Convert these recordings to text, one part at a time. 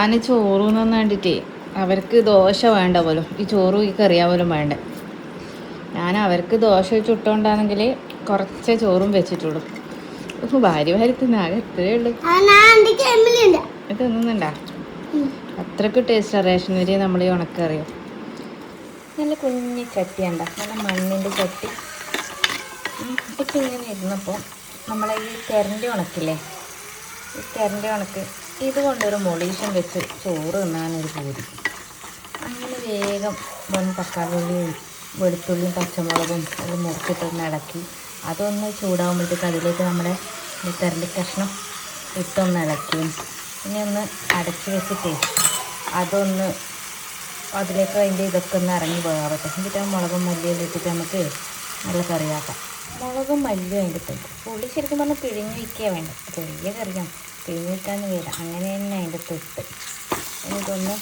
ഞാൻ ചോറൂന്ന് കണ്ടിട്ടേ അവർക്ക് ദോശ വേണ്ട പോലും, ഈ ചോറും ഈ കറിയാ പോലും വേണ്ട. ഞാൻ അവർക്ക് ദോശ ചുട്ടോണ്ടാണെങ്കിൽ കുറച്ച് ചോറും വെച്ചിട്ടുള്ളൂ. ഭാര്യ ഭാര്യ തിന്നാകെ എത്രയേ ഉള്ളൂ. തിന്നുന്നുണ്ടാ? അത്രക്ക് ടേസ്റ്റാണ് റേഷൻ അരി നമ്മൾ ഈ ഉണക്കറിയോ. നല്ല കുഞ്ഞി ചട്ടിയുണ്ട, നല്ല മണ്ണിൻ്റെ ചട്ടി. ഇപ്പം ഇങ്ങനെ ഇരുന്നപ്പോൾ നമ്മളെ ഈ തെരൻ്റെ ഉണക്കില്ലേ, ഈ തെരൻ്റെ ഉണക്ക് ഇതുകൊണ്ടൊരു മൊളീഷൻ വെച്ച് ചോറ് തിന്നാനൊരു പൂതി. അങ്ങനെ വേഗം തക്കാളിയും വെളുത്തുള്ളിയും പച്ചമുളകും അത് മുറിച്ചിട്ടൊന്ന് ഇളക്കി അതൊന്ന് ചൂടാകുമ്പോഴത്തേക്ക് അതിലേക്ക് നമ്മുടെ ഈ തെരൻ്റെ കഷ്ണം ഇട്ടൊന്ന് ഇളക്കി പിന്നെ ഒന്ന് അടച്ച് വെച്ചിട്ട് അതൊന്ന് അതിലേക്ക് അതിൻ്റെ ഇതൊക്കെ ഒന്ന് ഇറങ്ങി പോകാവട്ടെ. എന്നിട്ട് മുളകും മല്ലിയെല്ലാം ഇട്ടിട്ട് നമുക്ക് നല്ല കറിയാക്കാം. മുളകും മല്ലിയും അതിൻ്റെ ഇട്ടിട്ട് പുളി ശരിക്കും പറഞ്ഞാൽ പിഴിഞ്ഞ് വയ്ക്കുക വേണ്ട, ചെറിയ കറിയാണ്, പിഴിഞ്ഞ് വയ്ക്കാന്ന് വരിക. അങ്ങനെ തന്നെ അതിൻ്റെ ഇട്ട് എന്നിട്ടൊന്ന്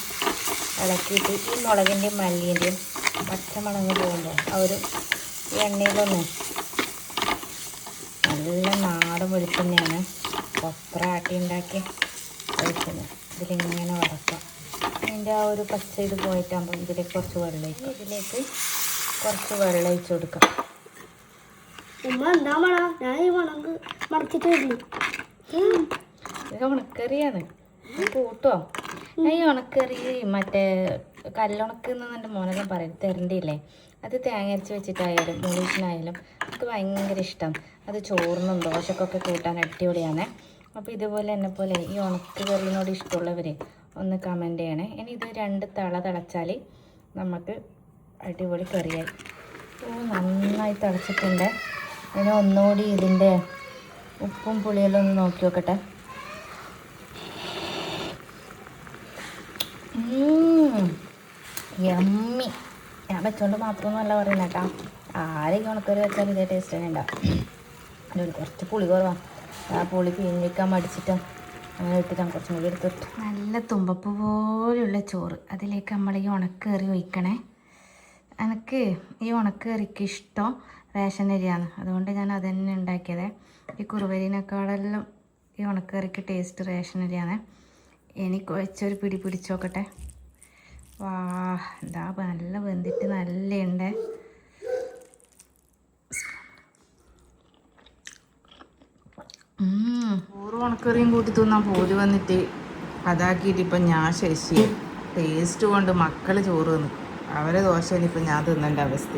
ഇളക്കിയിട്ട് ഈ മുളകിൻ്റെയും മല്ലിൻ്റെയും പച്ചമുളക് പോകുമ്പോൾ ആ ഒരു എണ്ണയിലൊന്ന് നല്ല നാടൻ വെളിച്ചെണ്ണയാണ്, കൊപ്ര ആട്ടി ഉണ്ടാക്കിയ വെളിച്ചെണ്ണ ഇതിലിങ്ങനെ വറക്കാം. അതിൻ്റെ ആ ഒരു പച്ച ഇത് പോയിട്ടാകുമ്പോൾ ഇതിലേക്ക് കുറച്ച് വെള്ളം ഒഴിക്കാം. ഇതിലേക്ക് കുറച്ച് വെള്ളം ഒഴിച്ച് കൊടുക്കാം. ഇത് ഉണക്കറിയാണ്, കൂട്ടോ. ഈ ഉണക്കറി മറ്റേ കല്ലുണക്കെന്ന് എൻ്റെ മോനെല്ലാം പറയും, തെരണ്ടിയില്ലേ, അത് തേങ്ങ അരച്ച് വെച്ചിട്ടായാലും മുളീഷനായാലും അത് ഭയങ്കര ഇഷ്ടം. അത് ചോറിനും ദോശക്കൊക്കെ കൂട്ടാൻ അടിപൊളിയാണ്. അപ്പോൾ ഇതുപോലെ എന്നെ പോലെ ഈ ഉണക്ക് കറിനോട് ഇഷ്ടമുള്ളവർ ഒന്ന് കമൻറ്റ് ചെയ്യണേ. ഇനി ഇത് 2 തിളച്ചാൽ നമുക്ക് അടിപൊളി കറിയായി. നന്നായി തിളച്ചിട്ടുണ്ട്. അതിന് ഒന്നുകൂടി ഇതിൻ്റെ ഉപ്പും പുളിയെല്ലാം ഒന്ന് നോക്കി നോക്കട്ടെ. യമ്മി. ഞാൻ വെച്ചോണ്ട് മാത്രമൊന്നുമല്ല പറയുന്നത് കേട്ടോ, ആരെങ്കിലും ഉണക്കറി വെച്ചാൽ ഇതേ ടേസ്റ്റ് തന്നെ ഉണ്ടാവും. അതിൽ കുറച്ച് പുളി കുറവാണ്, ആ പുളി പിഴിഞ്ഞിക്കാൻ മടിച്ചിട്ട് അങ്ങനെ ഇട്ടിട്ടാണ് കുറച്ചും കൂടി എടുത്തിട്ട്. നല്ല തുമ്പപ്പ് പോലെയുള്ള ചോറ്, അതിലേക്ക് നമ്മൾ ഈ ഉണക്കറി ഒഴിക്കണേ. എനിക്ക് ഈ ഉണക്കറിക്ക് ഇഷ്ടം റേഷൻ അരിയാണ്, അതുകൊണ്ട് ഞാൻ അത് തന്നെ ഉണ്ടാക്കിയത്. ഈ കുറുവരിനേക്കാളെല്ലാം ഈ ഉണക്കറിക്ക് ടേസ്റ്റ് റേഷൻ അരിയാണ്. എനിക്ക് വെച്ചൊരു പിടി പിടിച്ച് നോക്കട്ടെ. വാ, എന്താ നല്ല വെന്തിട്ട് നല്ല ഉണ്ട്. ചോറും ഉണക്കറിയും കൂട്ടി തിന്നാൻ പോര് വന്നിട്ട് അതാക്കിയിട്ട് ഇപ്പം ഞാൻ ശശി ടേസ്റ്റ് കൊണ്ട് മക്കൾ ചോറ് തിന്നു, അവരെ ദോശയിലിപ്പം ഞാൻ തിന്നേണ്ട അവസ്ഥ.